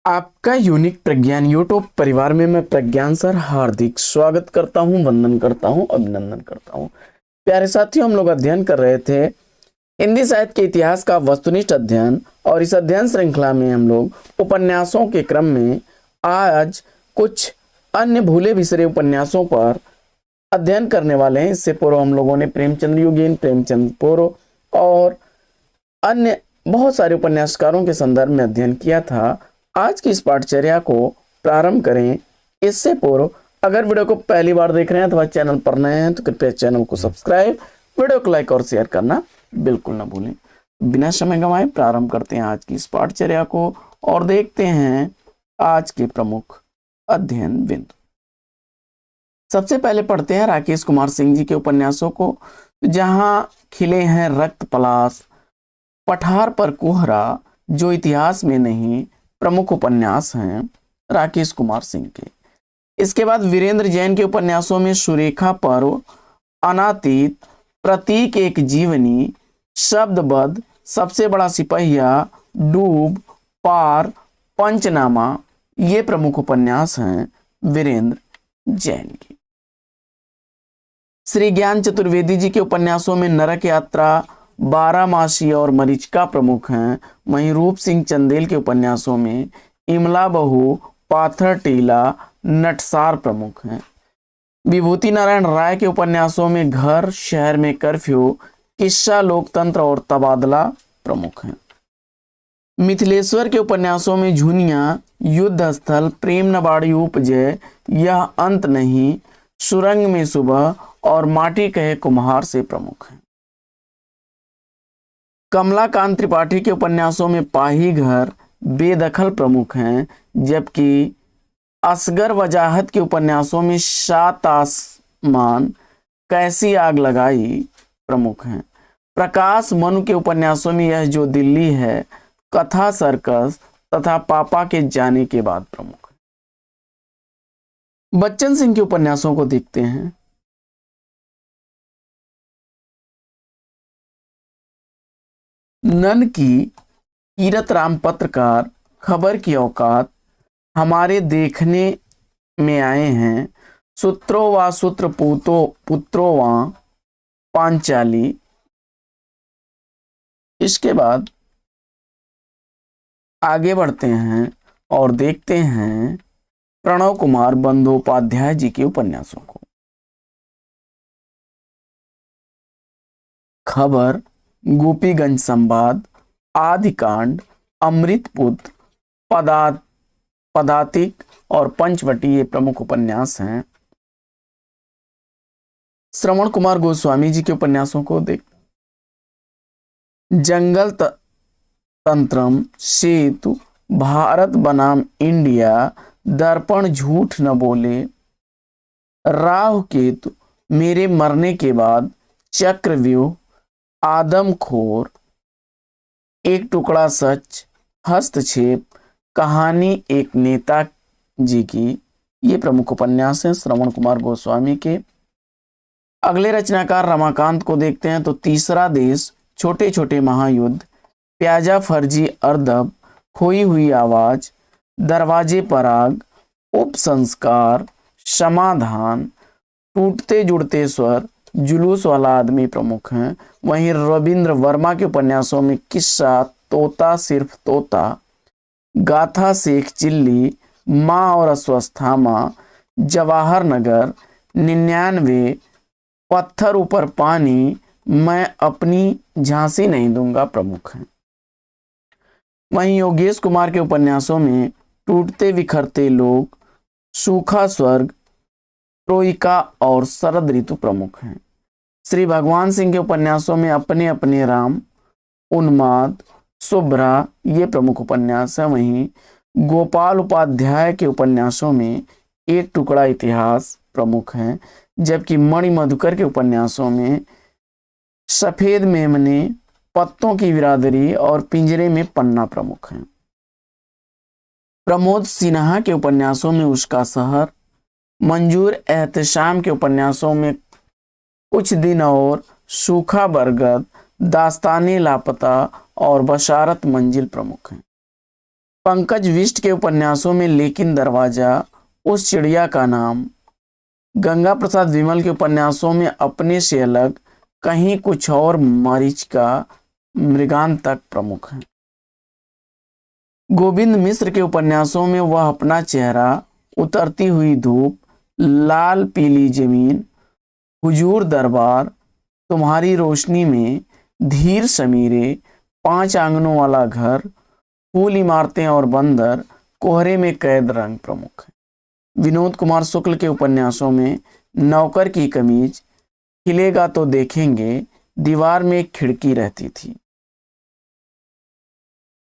आपका यूनिक प्रज्ञान यूट्यूब परिवार में मैं प्रज्ञान सर हार्दिक स्वागत करता हूं, वंदन करता हूं, अभिनंदन करता हूं। प्यारे साथियों, हम लोग अध्ययन कर रहे थे हिंदी साहित्य के इतिहास का वस्तुनिष्ठ अध्ययन, और इस अध्ययन श्रृंखला में हम लोग उपन्यासों के क्रम में आज कुछ अन्य भूले बिसरे उपन्यासों पर अध्ययन करने वाले हैं। इससे पूर्व हम लोगों ने प्रेमचंद्र युगीन, प्रेमचंद पूर्व और अन्य बहुत सारे उपन्यासकारों के संदर्भ में अध्ययन किया था। आज की इस पाठचर्या को प्रारंभ करें इससे पूर्व अगर वीडियो को पहली बार देख रहे हैं अथवा चैनल पर नए हैं तो कृपया चैनल को सब्सक्राइब, वीडियो को लाइक और शेयर करना बिल्कुल ना भूलें। बिना समय गंवाए प्रारंभ करते हैं आज की इस पाठचर्या को और देखते हैं आज के प्रमुख अध्ययन बिंदु। सबसे पहले पढ़ते हैं राकेश कुमार सिंह जी के उपन्यासों को। जहां खिले हैं रक्त पलाश, पठार पर कोहरा, जो इतिहास में नहीं, प्रमुख उपन्यास हैं राकेश कुमार सिंह के। इसके बाद वीरेंद्र जैन के उपन्यासों में सुरेखा पर्व, अनातीत, प्रतीक एक जीवनी, शब्दबद्ध, सबसे बड़ा सिपहिया, डूब, पार, पंचनामा, ये प्रमुख उपन्यास हैं वीरेंद्र जैन की। श्री ज्ञान चतुर्वेदी जी के उपन्यासों में नरक यात्रा, बारामासी और मरीचिका प्रमुख हैं। वहीं रूप सिंह चंदेल के उपन्यासों में इमला बहू, पाथर टीला, नटसार प्रमुख हैं। विभूति नारायण राय के उपन्यासों में घर, शहर में कर्फ्यू, किस्सा, लोकतंत्र और तबादला प्रमुख हैं। मिथिलेश्वर के उपन्यासों में झुनिया, युद्ध स्थल, प्रेम नबाड़ी उपजय, यह अंत नहीं, सुरंग में सुबह और माटी कहे कुम्हार से प्रमुख हैं। कमलाकांत त्रिपाठी के उपन्यासों में पाही घर, बेदखल प्रमुख हैं, जबकि असगर वजाहत के उपन्यासों में सात आसमान, कैसी आग लगाई प्रमुख हैं। प्रकाश मनु के उपन्यासों में यह जो दिल्ली है, कथा सर्कस तथा पापा के जाने के बाद प्रमुख है। बच्चन सिंह के उपन्यासों को देखते हैं। नन की, कीरत राम पत्रकार, खबर की औकात, हमारे देखने में आए हैं, सूत्रो व सूत्र पुत्रो व पांचाली। इसके बाद आगे बढ़ते हैं और देखते हैं प्रणव कुमार बंदोपाध्याय जी के उपन्यासों को। खबर, गोपीगंज संवाद, आदिकांड, अमृतपुत्र, पदातिक और पंचवटी ये प्रमुख उपन्यास हैं। श्रवण कुमार गोस्वामी जी के उपन्यासों को देख। जंगल तंत्रम, सेतु, भारत बनाम इंडिया, दर्पण, झूठ न बोले, राहु केतु, मेरे मरने के बाद, चक्रव्यूह, आदमखोर, एक टुकड़ा सच, हस्तक्षेप, कहानी एक नेता जी की, ये प्रमुख उपन्यास हैं श्रवण कुमार गोस्वामी के। अगले रचनाकार रमाकांत को देखते हैं तो तीसरा देश, छोटे छोटे महायुद्ध, प्याजा फर्जी अर्दब, खोई हुई आवाज, दरवाजे पर आग, उपसंस्कार, समाधान, टूटते जुड़ते स्वर, जुलूस वाला आदमी प्रमुख हैं। वहीं रविंद्र वर्मा के उपन्यासों में किस्सा, तोता सिर्फ तोता, गाथा शेख चिल्ली, माँ और अस्वस्थामा, जवाहर नगर, 99, पत्थर ऊपर पानी, मैं अपनी झांसी नहीं दूंगा प्रमुख हैं। वहीं योगेश कुमार के उपन्यासों में टूटते बिखरते लोग, सूखा स्वर्ग, ट्रोइका और शरद ऋतु प्रमुख हैं। श्री भगवान सिंह के उपन्यासों में अपने अपने राम, उन्माद, शुभ्रा, ये प्रमुख उपन्यास हैं। वहीं गोपाल उपाध्याय के उपन्यासों में एक टुकड़ा इतिहास प्रमुख हैं, जबकि मणि मधुकर के उपन्यासों में सफेद मेमने, पत्तों की बिरादरी और पिंजरे में पन्ना प्रमुख हैं। प्रमोद सिन्हा के उपन्यासों में उसका शहर, मंजूर एहतशाम के उपन्यासों में कुछ दिन और, सूखा बरगद, दास्ताने लापता और बशारत मंजिल प्रमुख हैं। पंकज बिष्ट के उपन्यासों में लेकिन दरवाजा, उस चिड़िया का नाम, गंगा प्रसाद विमल के उपन्यासों में अपने से अलग, कहीं कुछ और, मरीचिका, मृगांक तक प्रमुख हैं। गोविंद मिश्र के उपन्यासों में वह अपना चेहरा, उतरती हुई धूप, लाल पीली जमीन, हुजूर दरबार, तुम्हारी रोशनी में, धीर समीरे, 5 आंगनों वाला घर, फूल इमारतें और बंदर, कोहरे में कैद रंग प्रमुख हैं। विनोद कुमार शुक्ल के उपन्यासों में नौकर की कमीज, खिलेगा तो देखेंगे, दीवार में एक खिड़की रहती थी।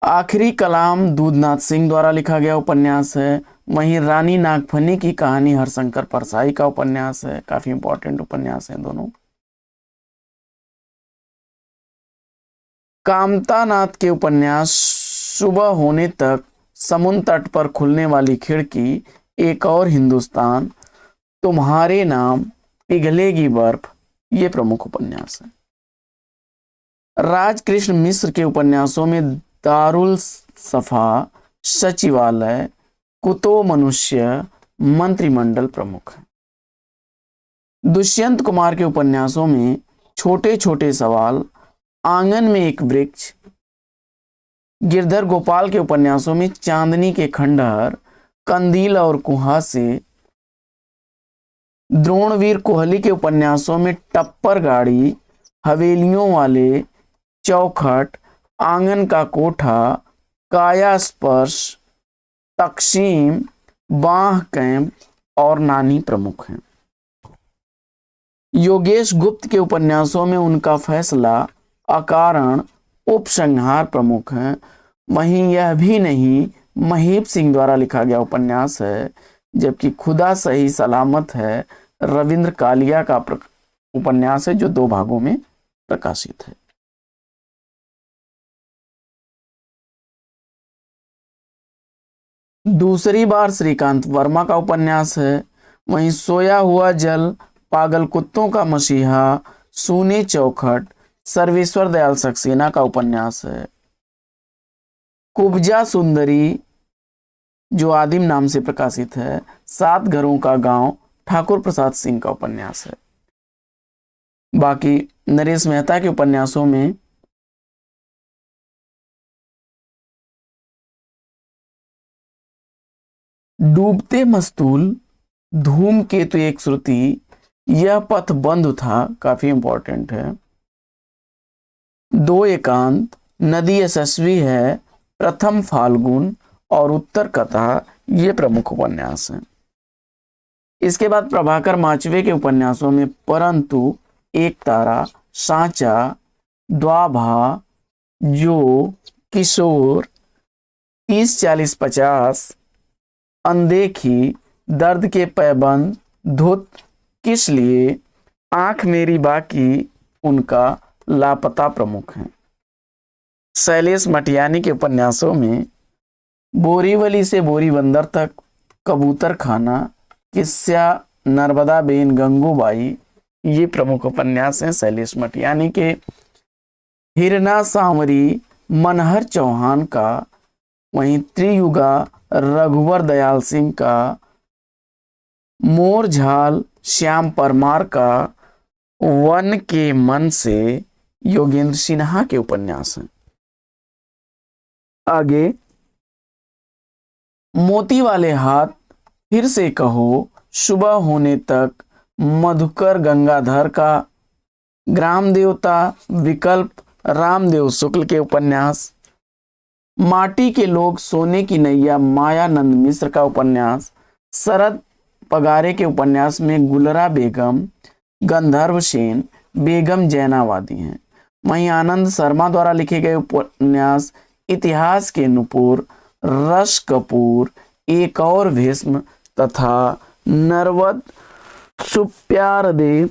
आखिरी कलाम दूधनाथ सिंह द्वारा लिखा गया उपन्यास है। वहीं रानी नागफनी की कहानी हरशंकर परसाई का उपन्यास है। काफी इंपॉर्टेंट उपन्यास है दोनों। कामता नाथ के उपन्यास सुबह होने तक, समुद्र तट पर खुलने वाली खिड़की, एक और हिंदुस्तान, तुम्हारे नाम, पिघलेगी बर्फ, ये प्रमुख उपन्यास है। राजकृष्ण मिश्र के उपन्यासों में दारुल सफा, सचिवालय, कुतो मनुष्य, मंत्रिमंडल प्रमुख है। दुष्यंत कुमार के उपन्यासों में छोटे छोटे सवाल, आंगन में एक वृक्ष, गिरधर गोपाल के उपन्यासों में चांदनी के खंडहर, कंदील और कुहासे, द्रोणवीर कोहली के उपन्यासों में टप्पर गाड़ी, हवेलियों वाले, चौखट, आंगन का कोठा, काया स्पर्श, तकसीम, बाह कैंप और नानी प्रमुख हैं। योगेश गुप्त के उपन्यासों में उनका फैसला, अकारण, उपसंहार प्रमुख हैं। वहीं यह भी नहीं, महीप सिंह द्वारा लिखा गया उपन्यास है। जबकि खुदा सही सलामत है रविंद्र कालिया का उपन्यास है, जो 2 भागों में प्रकाशित है। दूसरी बार श्रीकांत वर्मा का उपन्यास है। वहीं सोया हुआ जल, पागल कुत्तों का मसीहा, सूने चौखट, सर्वेश्वर दयाल सक्सेना का उपन्यास है। कुब्जा सुंदरी, जो आदिम नाम से प्रकाशित है, 7 घरों का गांव, ठाकुर प्रसाद सिंह का उपन्यास है। बाकी नरेश मेहता के उपन्यासों में डूबते मस्तूल, धूमकेतु एक श्रुति, यह पथ बंद था, काफी इंपॉर्टेंट है। 2 एकांत, नदी यशस्वी है, प्रथम फाल्गुन और उत्तर कथा, ये प्रमुख उपन्यास हैं। इसके बाद प्रभाकर माचवे के उपन्यासों में परंतु, एक तारा, सांचा, द्वाभा, जो, किशोर, 30, 40, 50, अनदेखी, दर्द के पैबंद, धुत, किस लिए, आंख मेरी बाकी, उनका, लापता प्रमुख हैं। शैलेश मटियानी के उपन्यासों में बोरीवली से बोरीबंदर तक, कबूतर खाना, किस्सा नर्मदा बेन गंगूबाई, ये प्रमुख उपन्यास हैं शैलेश मटियानी के। हिरना सांवरी, मनहर चौहान का। वहीं त्रियुगा, रघुवर दयाल सिंह का। मोरझाल, श्याम परमार का। वन के मन से, योगेंद्र सिन्हा के उपन्यास हैं। आगे मोती वाले हाथ, फिर से कहो, सुबह होने तक, मधुकर गंगाधर का। ग्राम देवता, विकल्प, रामदेव शुक्ल के उपन्यास। माटी के लोग, सोने की नैया, मायानंद मिश्र का उपन्यास। शरद पगारे के उपन्यास में गुलरा बेगम, गंधर्व सेन, बेगम जैनावादी हैं। वहीं आनंद शर्मा द्वारा लिखे गए उपन्यास इतिहास के नुपुर, रस कपूर, एक और भीष्म तथा नरवद सुप्यारदेव,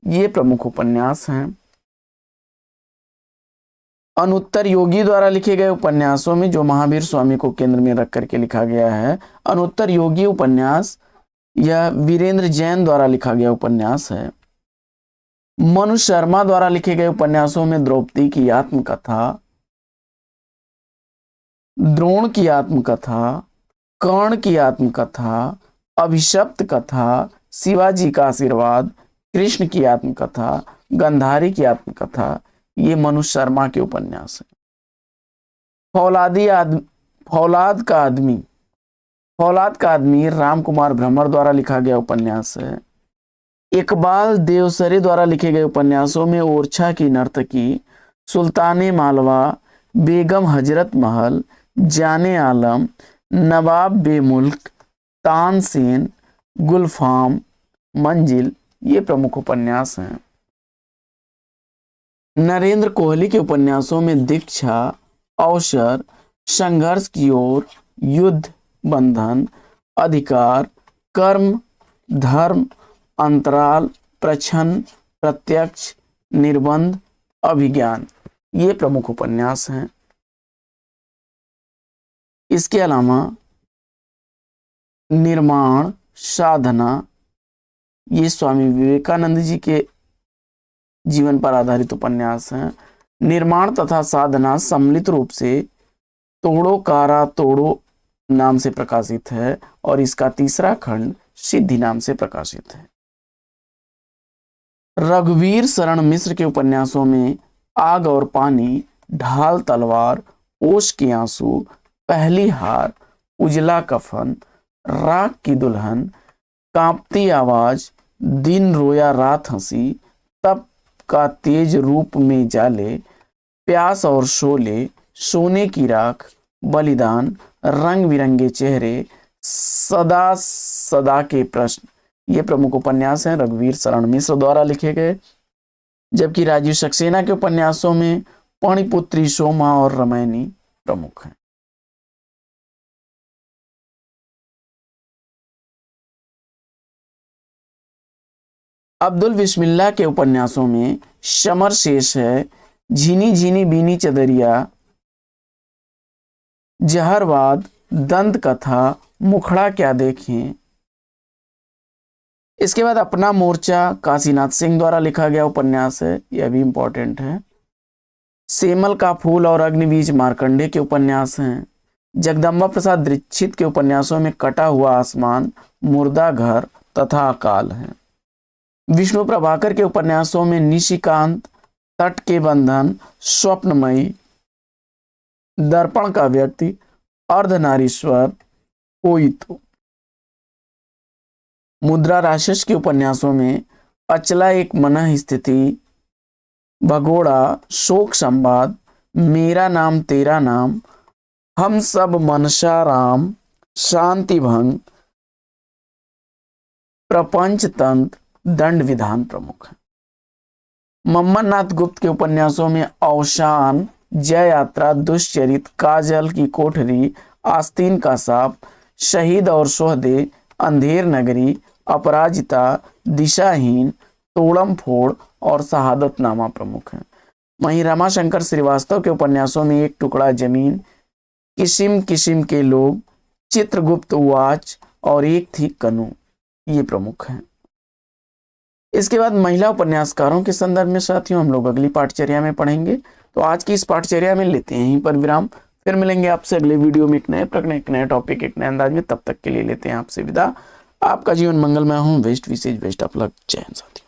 ये प्रमुख उपन्यास हैं। अनुत्तर योगी द्वारा लिखे गए उपन्यासों में, जो महावीर स्वामी को केंद्र में रख करके लिखा गया है, अनुत्तर योगी उपन्यास, यह वीरेंद्र जैन द्वारा लिखा गया उपन्यास है। मनु शर्मा द्वारा लिखे गए उपन्यासों में द्रौपदी की आत्मकथा, द्रोण की आत्मकथा, कर्ण की आत्मकथा, अभिशप्त कथा, शिवाजी का आशीर्वाद, कृष्ण की आत्मकथा, गंधारी की आत्मकथा, ये मनु शर्मा के उपन्यास है। फौलाद का आदमी, फौलाद का आदमी राम कुमार भ्रमर द्वारा लिखा गया उपन्यास है। इकबाल देवसरे द्वारा लिखे गए उपन्यासों में ओरछा की नर्तकी, सुल्ताने मालवा, बेगम हजरत महल, जाने आलम, नवाब बेमुल्क, तानसेन, गुलफाम, मंजिल, ये प्रमुख उपन्यास हैं। नरेंद्र कोहली के उपन्यासों में दीक्षा, अवसर, संघर्ष की ओर, युद्ध, बंधन, अधिकार, कर्म, धर्म, अंतराल, प्रछन्न, प्रत्यक्ष, निर्बंध, अभिज्ञान, ये प्रमुख उपन्यास हैं। इसके अलावा निर्माण, साधना, ये स्वामी विवेकानंद जी के जीवन पर आधारित उपन्यास हैं। निर्माण तथा साधना सम्मिलित रूप से तोड़ो कारा तोड़ो नाम से प्रकाशित है और इसका तीसरा खंड सिद्धि नाम से प्रकाशित है। रघुवीर शरण मिश्र के उपन्यासों में आग और पानी, ढाल तलवार, ओश के आंसू, पहली हार, उजला कफन, राख की दुल्हन, कांपती आवाज, दिन रोया रात हंसी, तप का तेज रूप में जाले, प्यास और शोले, सोने की राख, बलिदान, रंग बिरंगे चेहरे, सदा सदा के प्रश्न, ये प्रमुख उपन्यास हैं रघुवीर शरण मिश्र द्वारा लिखे गए। जबकि राजीव सक्सेना के उपन्यासों में पाणिपुत्री, सोमा और रमैनी प्रमुख हैं। अब्दुल बिस्मिल्लाह के उपन्यासों में शमर शेष है, झीनी झीनी बीनी चदरिया, जहरवाद, दंत कथा, मुखड़ा क्या देखें। इसके बाद अपना मोर्चा काशीनाथ सिंह द्वारा लिखा गया उपन्यास है, यह भी इंपॉर्टेंट है। सेमल का फूल और अग्निबीज मार्कंडे के उपन्यास हैं। जगदम्बा प्रसाद दीक्षित के उपन्यासों में कटा हुआ आसमान, मुर्दा घर तथा अकाल है। विष्णु प्रभाकर के उपन्यासों में निशिकांत, तट के बंधन, स्वप्नमयी, दर्पण का व्यक्ति, अर्धनारीश्वर, कोई तो। मुद्रा राक्षस के उपन्यासों में अचला एक मनः स्थिति, भगोड़ा, शोक संवाद, मेरा नाम तेरा नाम, हम सब मनसा राम, शांति भंग, प्रपंच तंत्र, दंड विधान प्रमुख है। मम्मन नाथ गुप्त के उपन्यासों में अवसान, जय यात्रा, दुष्चरित, काजल की कोठरी, आस्तीन का सांप, शहीद और सोहदे, अंधेर नगरी, अपराजिता, दिशाहीन, तोड़म फोड़ और शहादतनामा प्रमुख हैं। वहीं रमाशंकर श्रीवास्तव के उपन्यासों में एक टुकड़ा जमीन, किस्म किस्म के लोग, चित्रगुप्त उवाच और एक थी कनु, ये प्रमुख हैं। इसके बाद महिला उपन्यासकारों के संदर्भ में साथियों हम लोग अगली पाठचर्या में पढ़ेंगे। तो आज की इस पाठचर्या में लेते हैं यहीं पर विराम, फिर मिलेंगे आपसे अगले वीडियो में एक नए प्रकरण, एक नए टॉपिक, एक नए अंदाज में। तब तक के लिए लेते हैं आपसे विदा। आपका जीवन मंगलमय हो। Best wishes, best of luck. जय हिंद साथियों।